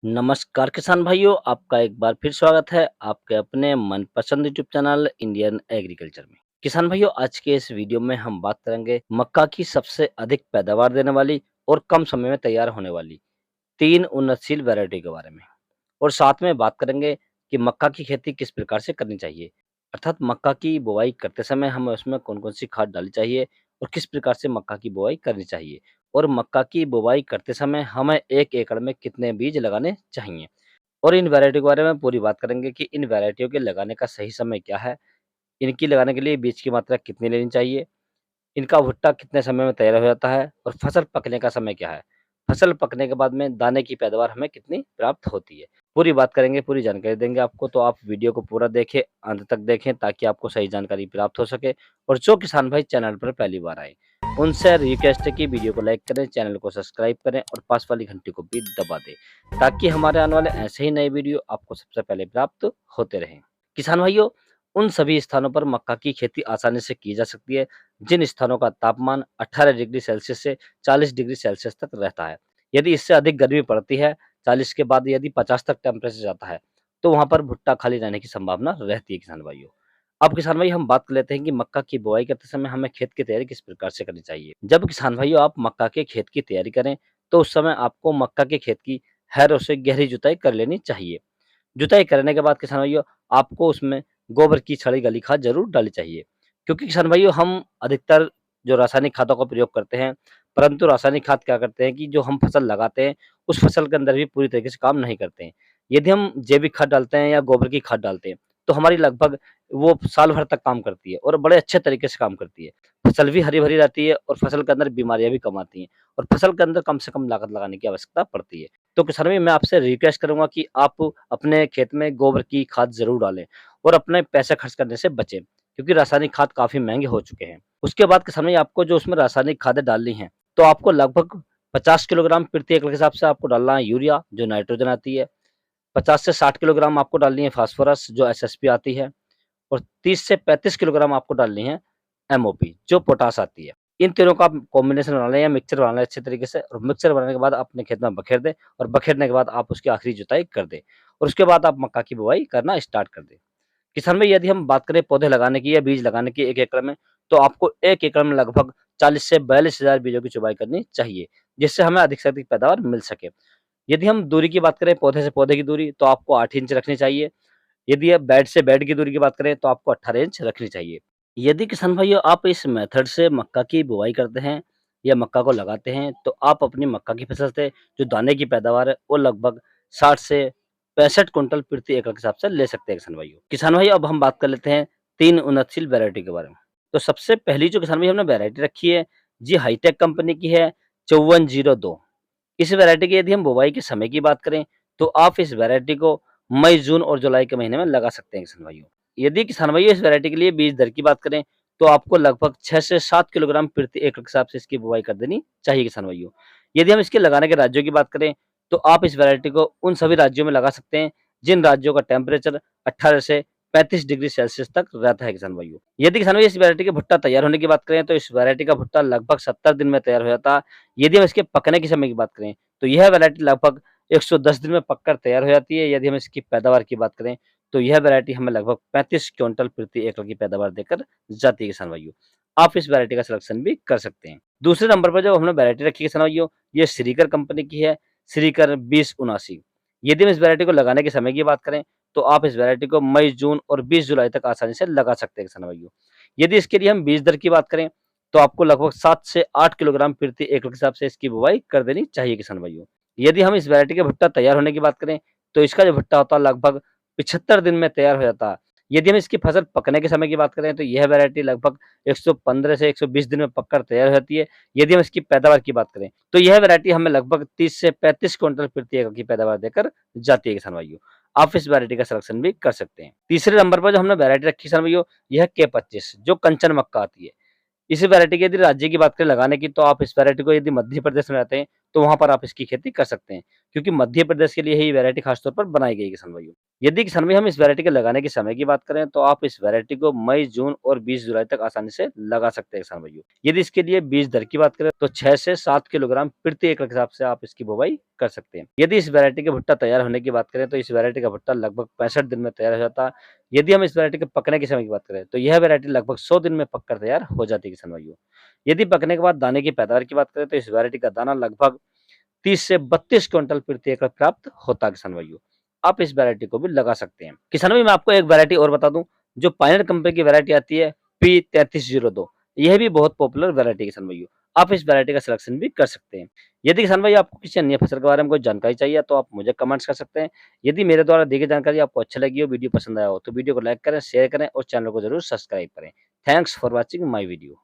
नमस्कार किसान भाइयों, आपका एक बार फिर स्वागत है आपके अपने मनपसंद यूट्यूब चैनल इंडियन एग्रीकल्चर में। किसान भाइयों, आज के इस वीडियो में हम बात करेंगे मक्का की सबसे अधिक पैदावार देने वाली और कम समय में तैयार होने वाली 3 उन्नतशील वैरायटी के बारे में। और साथ में बात करेंगे कि मक्का की खेती किस प्रकार से करनी चाहिए। अर्थात मक्का की बुवाई करते समय हमें उसमें कौन-कौन सी खाद डालनी चाहिए और किस प्रकार से मक्का की बुवाई करनी चाहिए। और मक्का की बुवाई करते समय हमें 1 एकड़ में कितने बीज लगाने चाहिए। और इन वैरायटी के बारे में पूरी बात करेंगे कि इन वैरायटियों के लगाने का सही समय क्या है, इनकी लगाने के लिए बीज की मात्रा कितनी लेनी चाहिए, इनका भुट्टा कितने समय में तैयार हो जाता है और फसल पकने का समय क्या है? फसल पकने के बाद में दाने की पैदावार हमें कितनी प्राप्त होती है? पूरी बात करेंगे, पूरी जानकारी देंगे आपको, तो आप वीडियो को पूरा देखें, अंत तक देखें ताकि आपको सही जानकारी प्राप्त हो सके। और जो किसान भाई चैनल पर पहली बार आए, उनसे रिक्वेस्ट है कि वीडियो को लाइक करें, चैनल को सब्सक्राइब करें और पास वाली घंटी को भी दबा दें, ताकि हमारे आने वाले ऐसे ही नए वीडियो आपको सबसे पहले प्राप्त होते रहें। किसान भाइयों, उन सभी स्थानों पर मक्का की खेती आसानी से की जा सकती है जिन स्थानों का तापमान 18 डिग्री सेल्सियस से 40 डिग्री सेल्सियस तक रहता है। यदि इससे अधिक गर्मी पड़ती है, 40 के बाद यदि 50 तक टेम्परेचर जाता है, तो वहाँ पर भुट्टा खाली रहने की संभावना रहती है किसान भाइयों। अब किसान भाई हम बात कर लेते हैं कि मक्का की बुआई करते समय हमें खेत की तैयारी किस प्रकार से करनी चाहिए। जब किसान भाइयों आप मक्का के खेत की तैयारी करें, तो उस समय आपको मक्का के खेत की हैरों से गहरी जुताई कर लेनी चाहिए। जुताई करने के बाद किसान भाइयों आपको उसमें गोबर की छड़ी गली खाद ज़रूर डालनी चाहिए। क्योंकि किसान भाइयों हम अधिकतर जो रासायनिक खादों का प्रयोग करते हैं, परंतु रासायनिक खाद क्या करते हैं कि जो हम फसल लगाते हैं, उस फसल के अंदर भी पूरी तरीके से काम नहीं करते हैं। यदि हम जैविक खाद डालते हैं या गोबर की खाद डालते हैं, तो हमारी लगभग वो साल भर तक काम करती है और बड़े अच्छे तरीके से काम करती है। फसल भी हरी-भरी रहती है और फसल के अंदर बीमारियाँ भी कम आती हैं और फसल के अंदर कम से कम लागत लगाने की आवश्यकता पड़ती है। तो किसान भाई मैं आपसे रिक्वेस्ट करूँगा कि आप अपने खेत में गोबर की खाद ज़रूर डालें और अपने पैसे खर्च करने से बचें, क्योंकि रासायनिक खाद काफ़ी महँगे हो चुके हैं। उसके बाद किसान भाई आपको जो उसमें रासायनिक खादें डालनी हैं, तो आपको लगभग 50 किलोग्राम प्रति एकड़ के हिसाब से आपको डालना है यूरिया, जो नाइट्रोजन आती है, 50 से 60 किलोग्राम आपको डालनी है फास्फोरस, जो एसएसपी आती है, और 30 से 35 किलोग्राम आपको डालनी है एमओपी, जो पोटाश आती है। इन तीनों का आप कॉम्बिनेशन बना लें या मिक्सचर बना लें अच्छे तरीके से, और मिक्सचर बनाने के बाद अपने खेत में बखेर दें और बखेरने के बाद आप उसकी आखिरी जुताई कर दें और उसके बाद आप मक्का की बुवाई करना स्टार्ट कर दें। किसान भाई यदि हम बात करें पौधे लगाने की या बीज लगाने की 1 एकड़ में, तो आपको 1 एकड़ में लगभग 40 से 42 हज़ार बीजों की चुवाई करनी चाहिए, जिससे हमें अधिक से अधिक पैदावार मिल सके। यदि हम दूरी की बात करें पौधे से पौधे की दूरी, तो आपको 8 इंच रखनी चाहिए। यदि आप बेड से बेड की दूरी की बात करें, तो आपको 18 इंच रखनी चाहिए। यदि किसान भाइयों आप इस मेथड से मक्का की बुवाई करते हैं या मक्का को लगाते हैं, तो आप अपनी मक्का की फसल से जो दाने की पैदावार है, वो लगभग 60 से 65 कुंटल प्रति एकड़ के हिसाब से ले सकते हैं किसान भाइयों। किसान भाइयों अब हम बात कर लेते हैं 3 उन्नतशील वैरायटी के बारे में। तो सबसे पहली जो किसान भाई हमने वैरायटी रखी है, जी हाईटेक कंपनी की है 5402। इस वैरायटी की यदि हम बुवाई के समय की बात करें, तो आप इस वैरायटी को मई, जून और जुलाई के महीने में लगा सकते हैं किसान भाइयों। यदि किसान भाइयों इस वैरायटी के लिए बीज दर की बात करें, तो आपको लगभग 6 से 7 किलोग्राम प्रति एकड़ के हिसाब से इसकी बुवाई कर देनी चाहिए किसान भाइयों। यदि हम इसके लगाने के राज्यों की बात करें, तो आप इस वैरायटी को उन सभी राज्यों में लगा सकते हैं, जिन राज्यों का टेम्परेचर 18 से 35 डिग्री सेल्सियस तक रहता है किसान भाइयों। यदि किसान भाई इस वैरायटी के भुट्टा तैयार होने की बात करें, तो इस वैरायटी का भुट्टा लगभग 70 दिन में तैयार हो जाता है। यदि हम इसके पकने के समय की बात करें, तो यह वैरायटी लगभग 110 दिन में पककर तैयार हो जाती है। यदि हम इसकी पैदावार की बात करें, तो यह वैरायटी हमें लगभग 35 क्विंटल प्रति एकड़ की पैदावार देकर जाती है किसान भाइयों। आप इस वैरायटी का सिलेक्शन भी कर सकते हैं। दूसरे नंबर पर जो हमने वैरायटी रखी है किसान भाइयों, ये श्रीकर कंपनी की है, श्रीकर 2079। यदि हम इस वैरायटी को लगाने के समय की बात करें, तो आप इस वैरायटी को मई, जून और 20 जुलाई तक आसानी से लगा सकते हैं किसान भाइयों। यदि इसके लिए हम बीज दर की बात करें, तो आपको लगभग 7 से 8 किलोग्राम प्रति एकड़ के हिसाब से इसकी बुवाई कर देनी चाहिए किसान भाइयों। यदि हम इस वैरायटी के भुट्टा तैयार होने की बात करें, तो इसका जो भुट्टा होता है लगभग 75 दिन में तैयार हो जाता है। यदि हम इसकी फसल पकने के समय की बात करें, तो यह वैरायटी लगभग 115 से 120 दिन में पककर तैयार हो जाती है। यदि हम इसकी पैदावार की बात करें, तो यह वैरायटी हमें लगभग 30 से 35 क्विंटल प्रति एकड़ की पैदावार देकर जाती है किसान भाइयों। आप इस वैरायटी का सिलेक्शन भी कर सकते हैं। तीसरे नंबर पर जो हमने वैरायटी रखी किसान भाइयों, यह के 25 जो कंचन मक्का आती है। इसी वैरायटी की यदि राज्य की बात करें लगाने की, तो आप इस वैरायटी को यदि मध्य प्रदेश में रहते हैं, तो वहाँ पर आप इसकी खेती कर सकते हैं, क्योंकि मध्य प्रदेश के लिए ही वैरायटी खास तौर पर बनाई गई है किसान भाइयों। यदि किसान भाई हम इस वैरायटी के लगाने के समय की बात करें तो आप इस वैरायटी को मई, जून और 20 जुलाई तक आसानी से लगा सकते हैं किसान भाइयों। यदि इसके लिए बीज दर की बात करें तो 6 से 7 किलोग्राम प्रति एकड़ के हिसाब से आप इसकी बुवाई कर सकते हैं। यदि इस वैरायटी के भुट्टा तैयार होने की बात करें तो इस वैरायटी का भुट्टा लगभग 65 दिन में तैयार हो जाता है। यदि हम इस वैरायटी के पकने के समय की बात करें तो यह वैरायटी लगभग 100 दिन में पककर तैयार हो जाती है किसान भाइयों। यदि पकने के बाद दाने की पैदावार की बात करें तो इस वैरायटी का दाना लगभग 30 से 32 क्विंटल प्रति एकड़ प्राप्त होता है किसान भाइयों। आप इस वैरायटी को भी लगा सकते हैं। किसान भाई मैं आपको एक वैरायटी और बता दूं, जो पायलट कंपनी की वैरायटी आती है P3302, यह भी बहुत पॉपुलर वैरायटी है किसान भाइयों। आप इस वैरायटी का सिलेक्शन भी कर सकते हैं। यदि किसान भाई आपको किसी अन्य फसल के बारे में कोई जानकारी चाहिए तो आप मुझे कमेंट्स कर सकते हैं। यदि मेरे द्वारा दी गई जानकारी आपको अच्छी लगी हो, वीडियो पसंद आया हो तो वीडियो को लाइक करें, शेयर करें और चैनल को जरूर सब्सक्राइब करें। Thanks for watching my video.